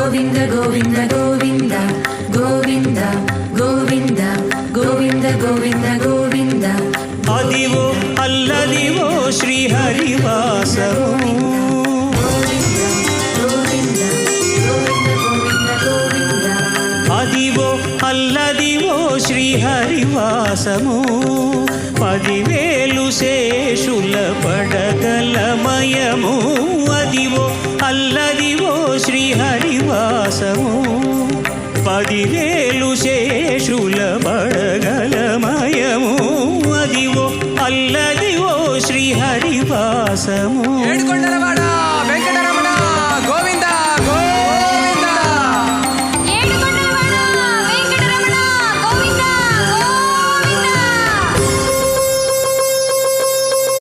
Govinda Govinda Govinda Govinda Govinda Govinda Govinda Govinda. Adivo Alladivo శ్రీహరివాసము, Adivo Alladivo శ్రీహరివాసము. 10,000 శేషుల పడగలమయము, Adivo Alladivo శ్రీహరివాసము. 10,000 శేషుల పడగలమయము, Adivo Alladivo శ్రీహరివాసము.